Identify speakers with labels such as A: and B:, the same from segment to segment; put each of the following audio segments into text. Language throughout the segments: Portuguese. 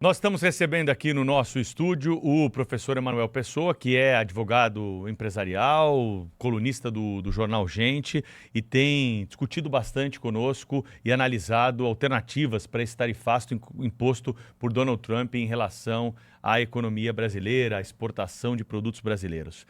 A: Nós estamos recebendo aqui no nosso estúdio o professor Emanuel Pessoa, que é advogado empresarial, colunista do jornal Gente e tem discutido bastante conosco e analisado alternativas para esse tarifaço imposto por Donald Trump em relação à economia brasileira, à exportação de produtos brasileiros.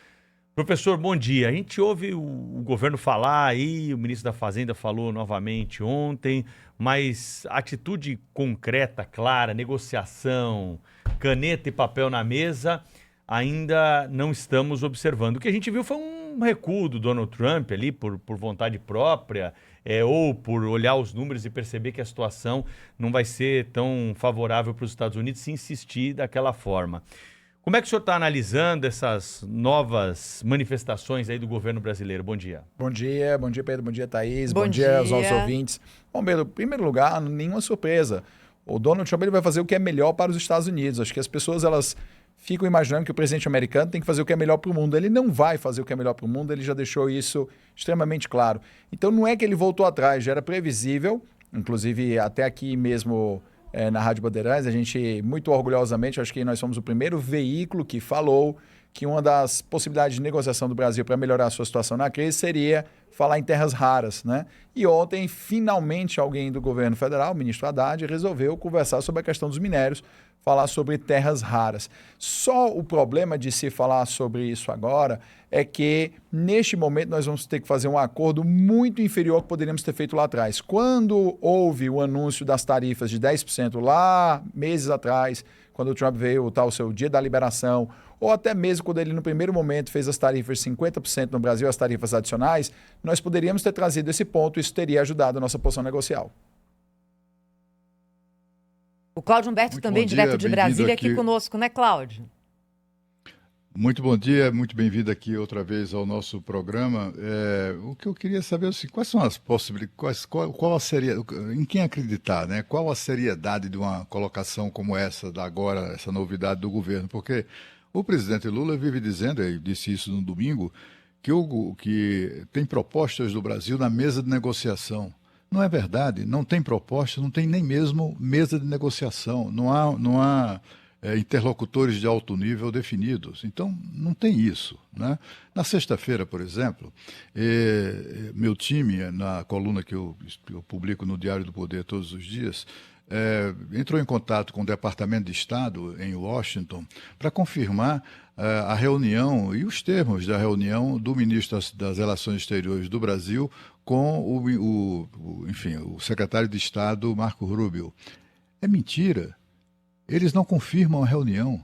A: Professor, bom dia. A gente ouve o governo falar aí, o ministro da Fazenda falou novamente ontem, mas atitude concreta, clara, negociação, caneta e papel na mesa, ainda não estamos observando. O que a gente viu foi um recuo do Donald Trump ali por vontade própria, ou por olhar os números e perceber que a situação não vai ser tão favorável para os Estados Unidos se insistir daquela forma. Como é que o senhor está analisando essas novas manifestações aí do governo brasileiro? Bom dia.
B: Bom dia Pedro, bom dia Thaís, bom dia aos nossos ouvintes. Bom, Pedro, em primeiro lugar, nenhuma surpresa. O Donald Trump ele vai fazer o que é melhor para os Estados Unidos. Acho que as pessoas elas ficam imaginando que o presidente americano tem que fazer o que é melhor para o mundo. Ele não vai fazer o que é melhor para o mundo, ele já deixou isso extremamente claro. Então não é que ele voltou atrás, já era previsível, inclusive até aqui mesmo... na Rádio Bandeirantes, a gente muito orgulhosamente, acho que nós somos o primeiro veículo que falou que uma das possibilidades de negociação do Brasil para melhorar a sua situação na crise seria falar em terras raras, né? E ontem, finalmente, alguém do governo federal, o ministro Haddad, resolveu conversar sobre a questão dos minérios, falar sobre terras raras. Só o problema de se falar sobre isso agora é que, neste momento, nós vamos ter que fazer um acordo muito inferior ao que poderíamos ter feito lá atrás. Quando houve o anúncio das tarifas de 10% lá, meses atrás, quando o Trump veio o seu dia da liberação, ou até mesmo quando ele, no primeiro momento, fez as tarifas de 50% no Brasil, as tarifas adicionais, nós poderíamos ter trazido esse ponto e isso teria ajudado a nossa posição negocial.
C: O Cláudio Humberto também, direto de Brasília, aqui conosco, né, Cláudio?
D: Muito bom dia, muito bem-vindo aqui outra vez ao nosso programa. O que eu queria saber é assim, quais são as possibilidades, qual a em quem acreditar, né? Qual a seriedade de uma colocação como essa, da agora, essa novidade do governo? Porque o presidente Lula vive dizendo, e disse isso no domingo, que tem propostas do Brasil na mesa de negociação. Não é verdade, não tem proposta, não tem nem mesmo mesa de negociação, não há interlocutores de alto nível definidos. Então, não tem isso, né? Na sexta-feira, por exemplo, meu time, na coluna que eu publico no Diário do Poder todos os dias, entrou em contato com o Departamento de Estado em Washington para confirmar a reunião e os termos da reunião do ministro das Relações Exteriores do Brasil com o secretário de Estado, Marco Rubio. É mentira. Eles não confirmam a reunião.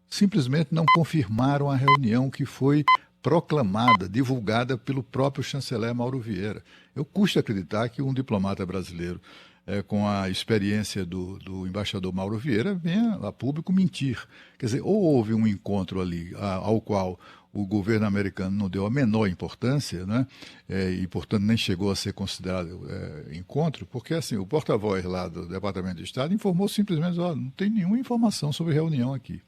D: Simplesmente não confirmaram a reunião que foi proclamada, divulgada pelo próprio chanceler Mauro Vieira. Eu custo acreditar que um diplomata brasileiro, com a experiência do embaixador Mauro Vieira, venha a público mentir. Quer dizer, ou houve um encontro ali ao qual o governo americano não deu a menor importância, né? E, portanto, nem chegou a ser considerado encontro, porque assim, o porta-voz lá do Departamento de Estado informou simplesmente, não tem nenhuma informação sobre reunião aqui.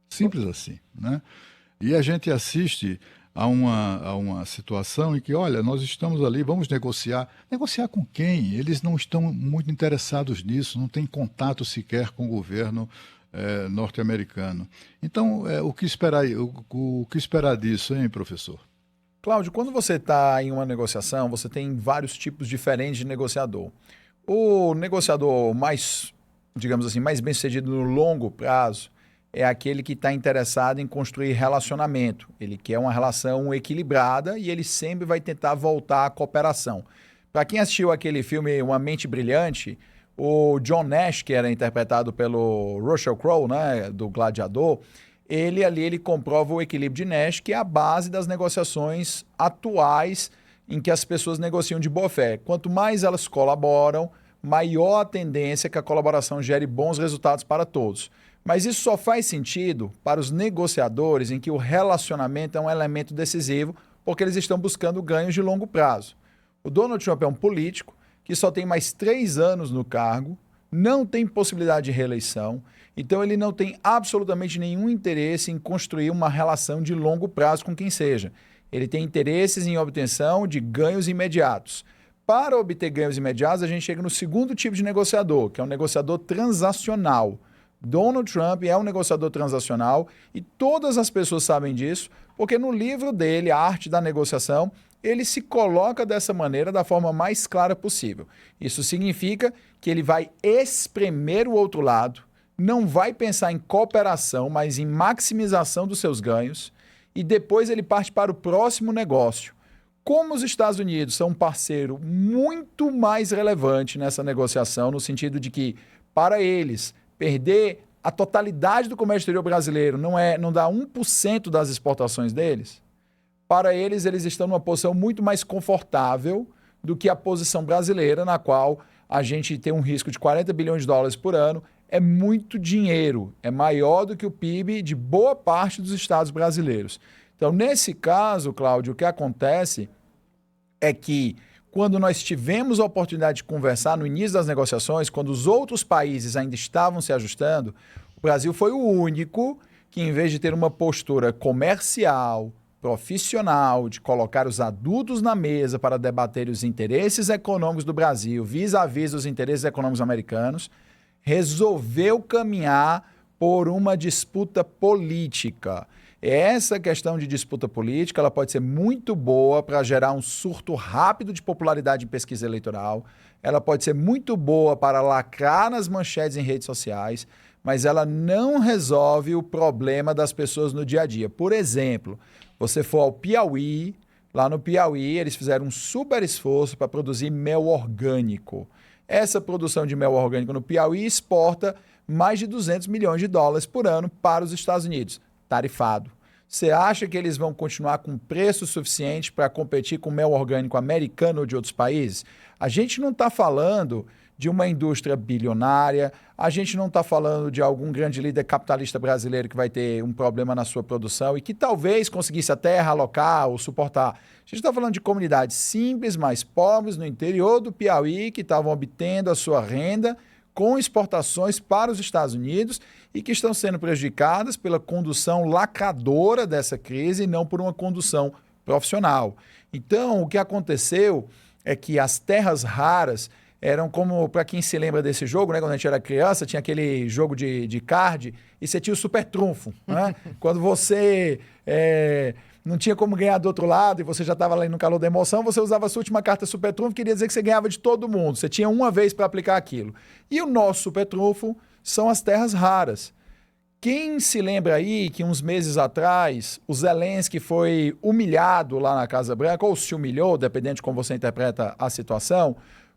D: Simples assim, né? E a gente assiste a uma situação em que, olha, nós estamos ali, vamos negociar. Negociar com quem? Eles não estão muito interessados nisso, não têm contato sequer com o governo norte-americano. Então, o que esperar disso, hein, professor?
B: Cláudio, quando você está em uma negociação, você tem vários tipos diferentes de negociador. O negociador mais, digamos assim, mais bem-sucedido no longo prazo é aquele que está interessado em construir relacionamento. Ele quer uma relação equilibrada e ele sempre vai tentar voltar à cooperação. Para quem assistiu aquele filme Uma Mente Brilhante, o John Nash, que era interpretado pelo Russell Crowe, né, do Gladiador, ele comprova o equilíbrio de Nash, que é a base das negociações atuais em que as pessoas negociam de boa fé. Quanto mais elas colaboram, maior a tendência que a colaboração gere bons resultados para todos. Mas isso só faz sentido para os negociadores em que o relacionamento é um elemento decisivo, porque eles estão buscando ganhos de longo prazo. O Donald Trump é um político que só tem mais 3 anos no cargo, não tem possibilidade de reeleição, então ele não tem absolutamente nenhum interesse em construir uma relação de longo prazo com quem seja. Ele tem interesses em obtenção de ganhos imediatos. Para obter ganhos imediatos, a gente chega no segundo tipo de negociador, que é um negociador transacional. Donald Trump é um negociador transacional e todas as pessoas sabem disso, porque no livro dele, A Arte da Negociação, ele se coloca dessa maneira, da forma mais clara possível. Isso significa que ele vai espremer o outro lado, não vai pensar em cooperação, mas em maximização dos seus ganhos, e depois ele parte para o próximo negócio. Como os Estados Unidos são um parceiro muito mais relevante nessa negociação, no sentido de que, para eles, perder a totalidade do comércio exterior brasileiro não dá 1% das exportações deles, para eles estão numa posição muito mais confortável do que a posição brasileira, na qual a gente tem um risco de 40 bilhões de dólares por ano. É muito dinheiro, é maior do que o PIB de boa parte dos estados brasileiros. Então, nesse caso, Cláudio, o que acontece é que quando nós tivemos a oportunidade de conversar no início das negociações, quando os outros países ainda estavam se ajustando, o Brasil foi o único que, em vez de ter uma postura comercial, profissional, de colocar os adultos na mesa para debater os interesses econômicos do Brasil, vis-à-vis os interesses econômicos americanos, resolveu caminhar por uma disputa política. Essa questão de disputa política, ela pode ser muito boa para gerar um surto rápido de popularidade em pesquisa eleitoral, ela pode ser muito boa para lacrar nas manchetes em redes sociais, mas ela não resolve o problema das pessoas no dia a dia. Por exemplo, você for ao Piauí, lá no Piauí eles fizeram um super esforço para produzir mel orgânico. Essa produção de mel orgânico no Piauí exporta mais de 200 milhões de dólares por ano para os Estados Unidos, tarifado. Você acha que eles vão continuar com preço suficiente para competir com mel orgânico americano ou de outros países? A gente não está falando de uma indústria bilionária, a gente não está falando de algum grande líder capitalista brasileiro que vai ter um problema na sua produção e que talvez conseguisse até alocar ou suportar. A gente está falando de comunidades simples, mais pobres, no interior do Piauí, que estavam obtendo a sua renda com exportações para os Estados Unidos e que estão sendo prejudicadas pela condução lacradora dessa crise e não por uma condução profissional. Então, o que aconteceu é que as terras raras eram como, para quem se lembra desse jogo, né? Quando a gente era criança, tinha aquele jogo de card e você tinha o super trunfo, né? Quando você não tinha como ganhar do outro lado e você já estava ali no calor da emoção, você usava a sua última carta super trunfo, queria dizer que você ganhava de todo mundo. Você tinha uma vez para aplicar aquilo. E o nosso super trunfo são as terras raras. Quem se lembra aí que uns meses atrás o Zelensky foi humilhado lá na Casa Branca, ou se humilhou, dependendo de como você interpreta a situação,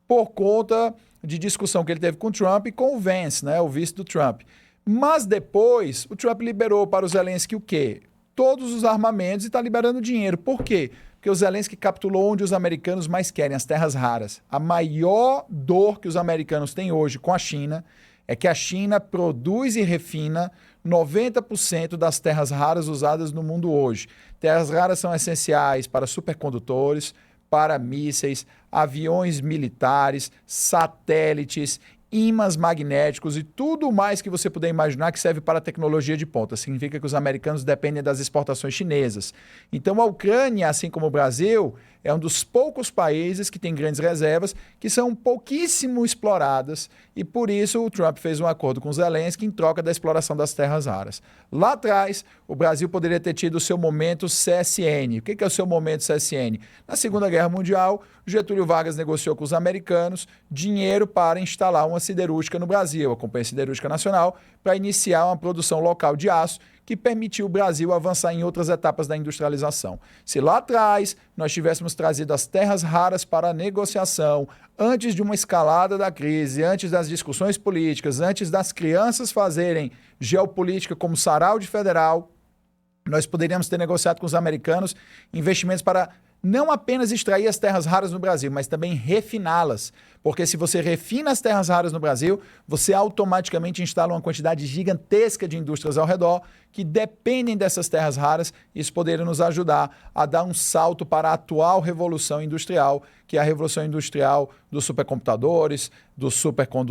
B: por conta de discussão que ele teve com o Trump e com o Vance, né, o vice do Trump. Mas depois, o Trump liberou para o Zelensky o quê? Todos os armamentos e está liberando dinheiro. Por quê? Porque o Zelensky capturou onde os americanos mais querem, as terras raras. A maior dor que os americanos têm hoje com a China é que a China produz e refina 90% das terras raras usadas no mundo hoje. Terras raras são essenciais para supercondutores, para mísseis, aviões militares, satélites, ímãs magnéticos e tudo mais que você puder imaginar que serve para a tecnologia de ponta. Significa que os americanos dependem das exportações chinesas. Então a Ucrânia, assim como o Brasil, é um dos poucos países que tem grandes reservas que são pouquíssimo exploradas e por isso o Trump fez um acordo com Zelensky em troca da exploração das terras raras. Lá atrás, o Brasil poderia ter tido o seu momento CSN. O que é o seu momento CSN? Na Segunda Guerra Mundial, Getúlio Vargas negociou com os americanos dinheiro para instalar uma siderúrgica no Brasil, a Companhia Siderúrgica Nacional, para iniciar uma produção local de aço que permitiu o Brasil avançar em outras etapas da industrialização. Se lá atrás nós tivéssemos trazido as terras raras para a negociação, antes de uma escalada da crise, antes das discussões políticas, antes das crianças fazerem geopolítica como sarau de federal, nós poderíamos ter negociado com os americanos investimentos para não apenas extrair as terras raras no Brasil, mas também refiná-las. Porque se você refina as terras raras no Brasil, você automaticamente instala uma quantidade gigantesca de indústrias ao redor que dependem dessas terras raras. Isso poderia nos ajudar a dar um salto para a atual revolução industrial, que é a revolução industrial dos supercomputadores, dos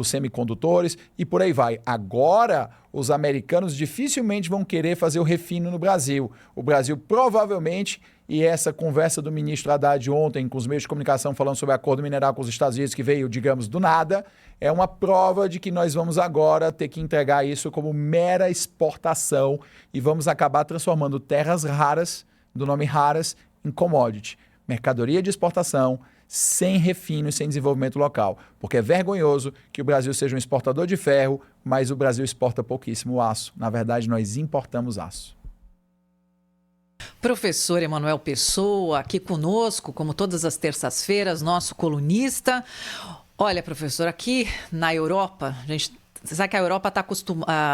B: semicondutores e por aí vai. Agora, os americanos dificilmente vão querer fazer o refino no Brasil. O Brasil provavelmente e essa conversa do ministro Haddad ontem com os meios de comunicação falando sobre acordo mineral com os Estados Unidos, que veio, digamos, do nada, é uma prova de que nós vamos agora ter que entregar isso como mera exportação e vamos acabar transformando terras raras, do nome raras, em commodity, mercadoria de exportação, sem refino e sem desenvolvimento local. Porque é vergonhoso que o Brasil seja um exportador de ferro, mas o Brasil exporta pouquíssimo aço. Na verdade, nós importamos aço.
E: Professor Emanuel Pessoa, aqui conosco, como todas as terças-feiras, nosso colunista. Olha, professor, aqui na Europa, você sabe que a Europa está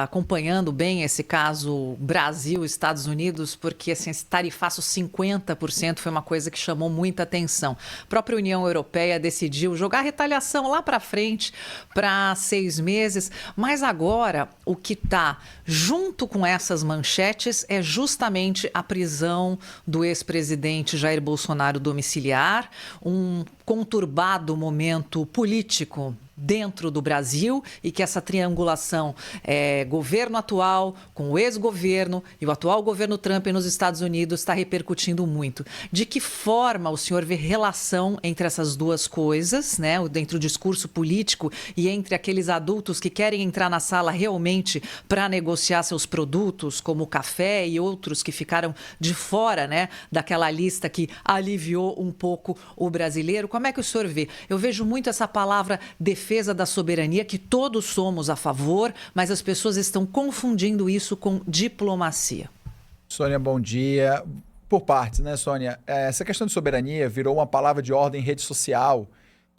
E: acompanhando bem esse caso Brasil-Estados Unidos, porque assim, esse tarifaço 50% foi uma coisa que chamou muita atenção. A própria União Europeia decidiu jogar a retaliação lá para frente, para 6 meses, mas agora o que está junto com essas manchetes é justamente a prisão do ex-presidente Jair Bolsonaro domiciliar, um conturbado momento político dentro do Brasil e que essa triangulação governo atual com o ex-governo e o atual governo Trump nos Estados Unidos está repercutindo muito. De que forma o senhor vê relação entre essas duas coisas, né? Entre o discurso político e entre aqueles adultos que querem entrar na sala realmente para negociar seus produtos, como o café e outros que ficaram de fora, né, daquela lista que aliviou um pouco o brasileiro? Como é que o senhor vê? Eu vejo muito essa palavra defesa da soberania, que todos somos a favor, mas as pessoas estão confundindo isso com diplomacia.
B: Sônia, bom dia. Por partes, né, Sônia? Essa questão de soberania virou uma palavra de ordem em rede social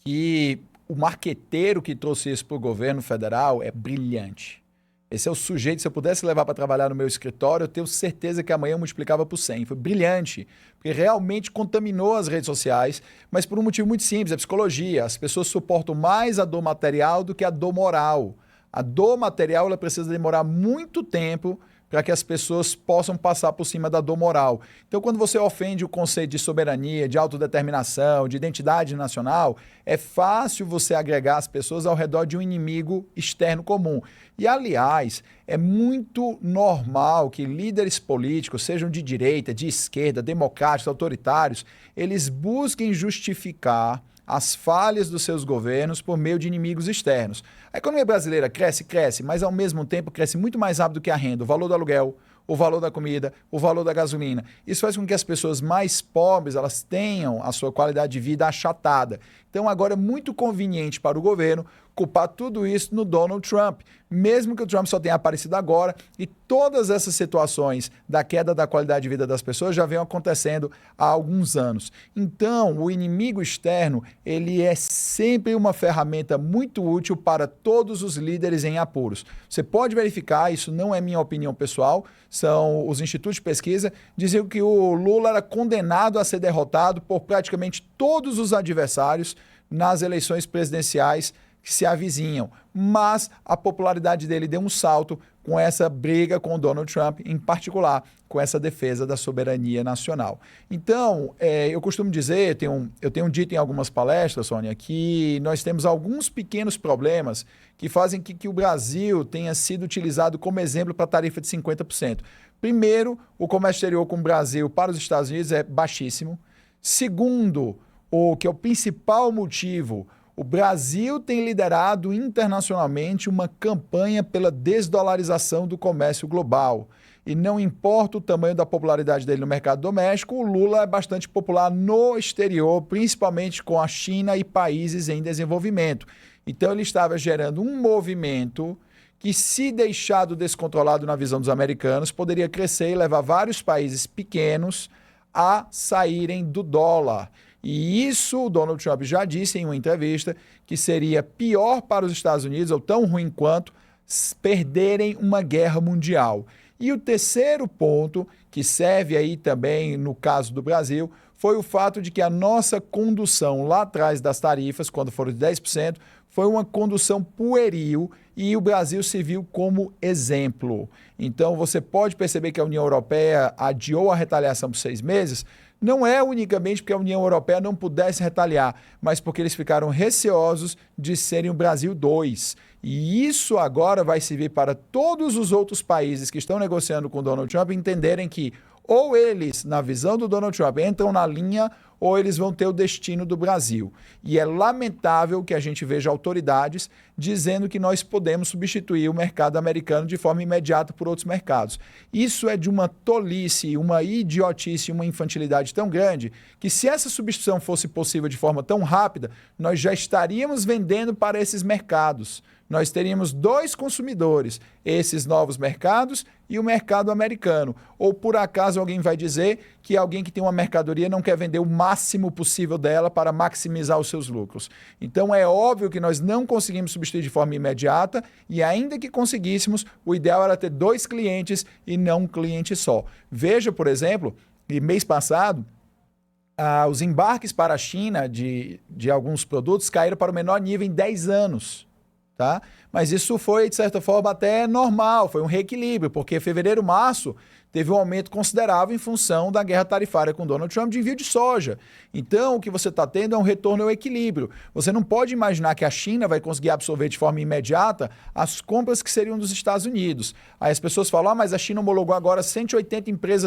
B: que o marqueteiro que trouxe isso para o governo federal é brilhante. Esse é o sujeito, se eu pudesse levar para trabalhar no meu escritório, eu tenho certeza que amanhã eu multiplicava por 100. Foi brilhante, porque realmente contaminou as redes sociais, mas por um motivo muito simples, é psicologia. As pessoas suportam mais a dor material do que a dor moral. A dor material ela precisa demorar muito tempo para que as pessoas possam passar por cima da dor moral. Então, quando você ofende o conceito de soberania, de autodeterminação, de identidade nacional, é fácil você agregar as pessoas ao redor de um inimigo externo comum. E, aliás, é muito normal que líderes políticos, sejam de direita, de esquerda, democráticos, autoritários, eles busquem justificar as falhas dos seus governos por meio de inimigos externos. A economia brasileira cresce, mas ao mesmo tempo cresce muito mais rápido que a renda, o valor do aluguel, o valor da comida, o valor da gasolina. Isso faz com que as pessoas mais pobres elas tenham a sua qualidade de vida achatada. Então agora é muito conveniente para o governo culpar tudo isso no Donald Trump, mesmo que o Trump só tenha aparecido agora, e todas essas situações da queda da qualidade de vida das pessoas já vêm acontecendo há alguns anos. Então, o inimigo externo, ele é sempre uma ferramenta muito útil para todos os líderes em apuros. Você pode verificar, isso não é minha opinião pessoal, são os institutos de pesquisa, diziam que o Lula era condenado a ser derrotado por praticamente todos os adversários nas eleições presidenciais que se avizinham, mas a popularidade dele deu um salto com essa briga com o Donald Trump, em particular com essa defesa da soberania nacional. Então, eu costumo dizer, eu tenho dito em algumas palestras, Sônia, que nós temos alguns pequenos problemas que fazem que o Brasil tenha sido utilizado como exemplo para a tarifa de 50%. Primeiro, o comércio exterior com o Brasil para os Estados Unidos é baixíssimo. Segundo, o que é o principal motivo, o Brasil tem liderado internacionalmente uma campanha pela desdolarização do comércio global. E não importa o tamanho da popularidade dele no mercado doméstico, o Lula é bastante popular no exterior, principalmente com a China e países em desenvolvimento. Então ele estava gerando um movimento que, se deixado descontrolado na visão dos americanos, poderia crescer e levar vários países pequenos a saírem do dólar. E isso o Donald Trump já disse em uma entrevista que seria pior para os Estados Unidos, ou tão ruim quanto, perderem uma guerra mundial. E o terceiro ponto, que serve aí também no caso do Brasil, foi o fato de que a nossa condução lá atrás das tarifas, quando foram de 10%, foi uma condução pueril e o Brasil se viu como exemplo. Então você pode perceber que a União Europeia adiou a retaliação por 6 meses, não é unicamente porque a União Europeia não pudesse retaliar, mas porque eles ficaram receosos de serem o Brasil 2. E isso agora vai servir para todos os outros países que estão negociando com Donald Trump entenderem que Ou eles, na visão do Donald Trump, entram na linha ou eles vão ter o destino do Brasil. E é lamentável que a gente veja autoridades dizendo que nós podemos substituir o mercado americano de forma imediata por outros mercados. Isso é de uma tolice, uma idiotice, uma infantilidade tão grande que se essa substituição fosse possível de forma tão rápida, nós já estaríamos vendendo para esses mercados. Nós teríamos 2 consumidores, esses novos mercados e o mercado americano. Ou por acaso alguém vai dizer que alguém que tem uma mercadoria não quer vender o máximo possível dela para maximizar os seus lucros. Então é óbvio que nós não conseguimos substituir de forma imediata e ainda que conseguíssemos, o ideal era ter 2 clientes e não um cliente só. Veja, por exemplo, que mês passado, os embarques para a China de alguns produtos caíram para o menor nível em 10 anos. Tá? Mas isso foi, de certa forma, até normal, foi um reequilíbrio, porque fevereiro, março, teve um aumento considerável em função da guerra tarifária com Donald Trump de envio de soja. Então, o que você está tendo é um retorno ao equilíbrio. Você não pode imaginar que a China vai conseguir absorver de forma imediata as compras que seriam dos Estados Unidos. Aí as pessoas falam, mas a China homologou agora 183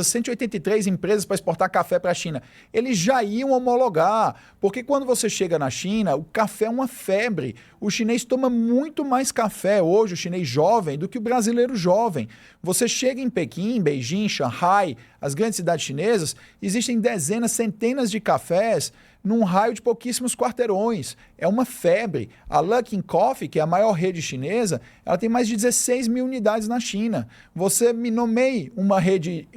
B: empresas para exportar café para a China. Eles já iam homologar, porque quando você chega na China, o café é uma febre. O chinês toma muito mais café hoje, o chinês jovem, do que o brasileiro jovem. Você chega em Pequim, em Beijing, Shanghai, as grandes cidades chinesas, existem dezenas, centenas de cafés num raio de pouquíssimos quarteirões. É uma febre. A Luckin Coffee, que é a maior rede chinesa, ela tem mais de 16 mil unidades na China. Você me nomeie uma rede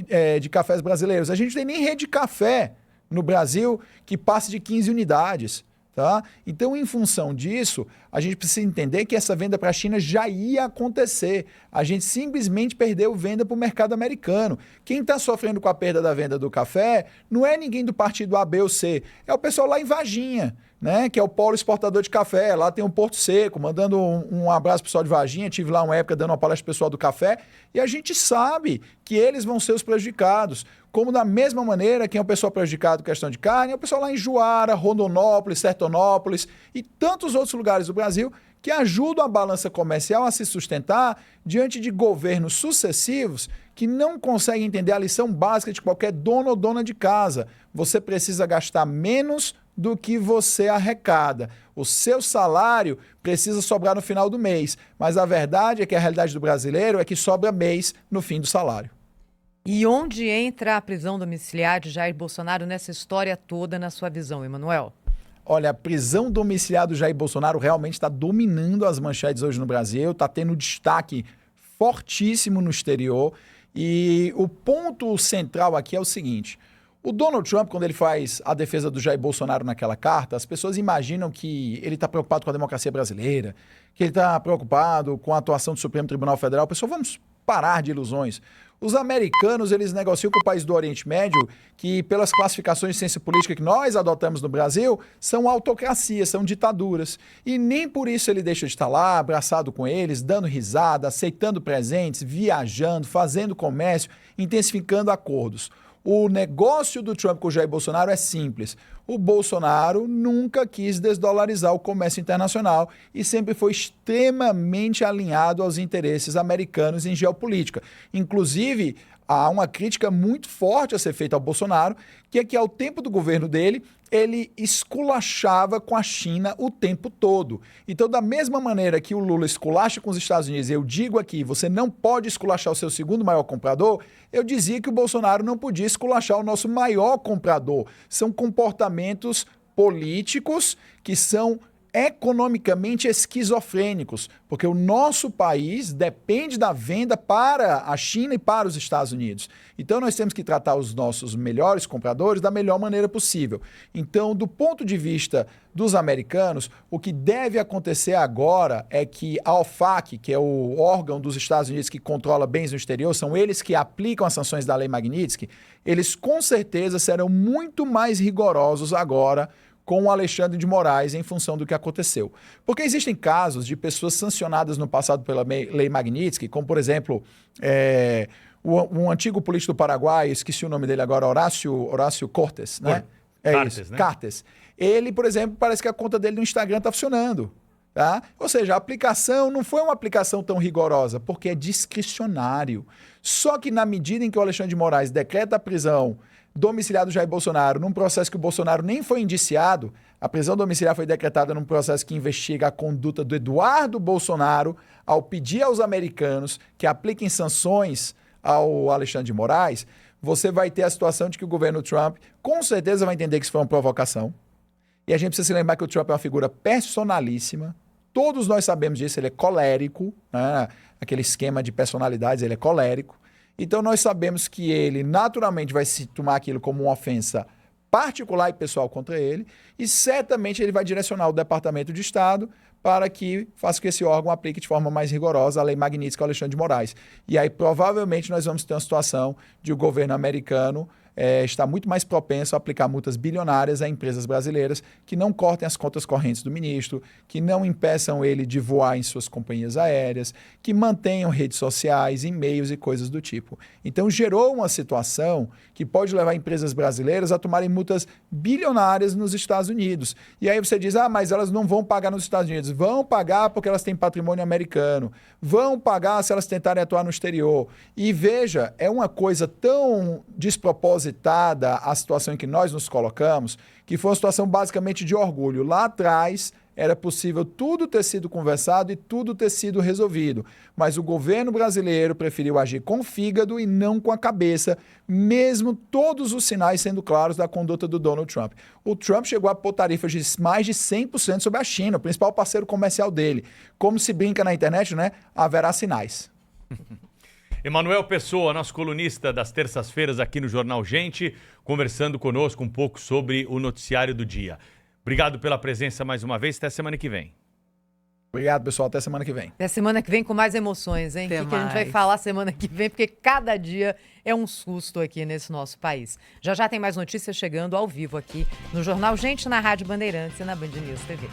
B: de cafés brasileiros. A gente não tem nem rede de café no Brasil que passe de 15 unidades. Tá? Então, em função disso, a gente precisa entender que essa venda para a China já ia acontecer. A gente simplesmente perdeu venda para o mercado americano. Quem está sofrendo com a perda da venda do café não é ninguém do partido A, B ou C, é o pessoal lá em Varginha, né? Que é o polo exportador de café. Lá tem um Porto Seco, mandando um abraço pro pessoal de Varginha. Tive lá uma época dando uma palestra pro pessoal do café e a gente sabe que eles vão ser os prejudicados. Como da mesma maneira, quem é o pessoal prejudicado com questão de carne é o pessoal lá em Juara, Rondonópolis, Sertonópolis e tantos outros lugares do Brasil que ajudam a balança comercial a se sustentar diante de governos sucessivos que não conseguem entender a lição básica de qualquer dono ou dona de casa. Você precisa gastar menos do que você arrecada. O seu salário precisa sobrar no final do mês, mas a verdade é que a realidade do brasileiro é que sobra mês no fim do salário.
C: E onde entra a prisão domiciliar de Jair Bolsonaro nessa história toda, na sua visão, Emanuel?
B: Olha, a prisão domiciliar do Jair Bolsonaro realmente está dominando as manchetes hoje no Brasil, está tendo destaque fortíssimo no exterior. E o ponto central aqui é o seguinte: o Donald Trump, quando ele faz a defesa do Jair Bolsonaro naquela carta, as pessoas imaginam que ele está preocupado com a democracia brasileira, que ele está preocupado com a atuação do Supremo Tribunal Federal. Pessoal, vamos parar de ilusões. Os americanos, eles negociam com o país do Oriente Médio, que pelas classificações de ciência política que nós adotamos no Brasil, são autocracias, são ditaduras. E nem por isso ele deixa de estar lá, abraçado com eles, dando risada, aceitando presentes, viajando, fazendo comércio, intensificando acordos. O negócio do Trump com o Jair Bolsonaro é simples. O Bolsonaro nunca quis desdolarizar o comércio internacional e sempre foi extremamente alinhado aos interesses americanos em geopolítica. Inclusive, há uma crítica muito forte a ser feita ao Bolsonaro, que é que ao tempo do governo dele, ele esculachava com a China o tempo todo. Então, da mesma maneira que o Lula esculacha com os Estados Unidos, eu digo aqui, você não pode esculachar o seu segundo maior comprador, eu dizia que o Bolsonaro não podia esculachar o nosso maior comprador. São comportamentos políticos que são economicamente esquizofrênicos, porque o nosso país depende da venda para a China e para os Estados Unidos. Então nós temos que tratar os nossos melhores compradores da melhor maneira possível. Então, do ponto de vista dos americanos, o que deve acontecer agora é que a OFAC, que é o órgão dos Estados Unidos que controla bens no exterior, são eles que aplicam as sanções da Lei Magnitsky, eles com certeza serão muito mais rigorosos agora com o Alexandre de Moraes em função do que aconteceu. Porque existem casos de pessoas sancionadas no passado pela Lei Magnitsky, como, por exemplo, um antigo político do Paraguai, esqueci o nome dele agora, Horácio Cortes, né?
A: Cartes,
B: isso,
A: né?
B: Cartes. Ele, por exemplo, parece que a conta dele no Instagram está funcionando. Tá? Ou seja, a aplicação não foi uma aplicação tão rigorosa, porque é discricionário. Só que na medida em que o Alexandre de Moraes decreta a prisão domiciliar do Jair Bolsonaro num processo que o Bolsonaro nem foi indiciado, a prisão domiciliar foi decretada num processo que investiga a conduta do Eduardo Bolsonaro ao pedir aos americanos que apliquem sanções ao Alexandre de Moraes, você vai ter a situação de que o governo Trump com certeza vai entender que isso foi uma provocação. E a gente precisa se lembrar que o Trump é uma figura personalíssima. Todos nós sabemos disso, ele é colérico, né? Aquele esquema de personalidades, ele é colérico. Então nós sabemos que ele naturalmente vai se tomar aquilo como uma ofensa particular e pessoal contra ele, e certamente ele vai direcionar o Departamento de Estado para que faça que esse órgão aplique de forma mais rigorosa a lei Magnitsky ao Alexandre de Moraes. E aí provavelmente nós vamos ter uma situação de o governo americano está muito mais propenso a aplicar multas bilionárias a empresas brasileiras que não cortem as contas correntes do ministro, que não impeçam ele de voar em suas companhias aéreas, que mantenham redes sociais, e-mails e coisas do tipo. Então gerou uma situação que pode levar empresas brasileiras a tomarem multas bilionárias nos Estados Unidos. E aí você diz, mas elas não vão pagar nos Estados Unidos. Vão pagar porque elas têm patrimônio americano. Vão pagar se elas tentarem atuar no exterior. E veja, é uma coisa tão despropositada a situação em que nós nos colocamos, que foi uma situação basicamente de orgulho. Lá atrás era possível tudo ter sido conversado e tudo ter sido resolvido, mas o governo brasileiro preferiu agir com o fígado e não com a cabeça, mesmo todos os sinais sendo claros da conduta do Donald Trump. O Trump chegou a pôr tarifas de mais de 100% sobre a China, o principal parceiro comercial dele. Como se brinca na internet, né? Haverá sinais.
A: Emanuel Pessoa, nosso colunista das terças-feiras aqui no Jornal Gente, conversando conosco um pouco sobre o noticiário do dia. Obrigado pela presença mais uma vez, até semana que vem.
B: Obrigado, pessoal, até semana que vem.
C: Até semana que vem com mais emoções, hein? O que a gente vai falar semana que vem, porque cada dia é um susto aqui nesse nosso país. Já já tem mais notícias chegando ao vivo aqui no Jornal Gente, na Rádio Bandeirantes e na Band News TV.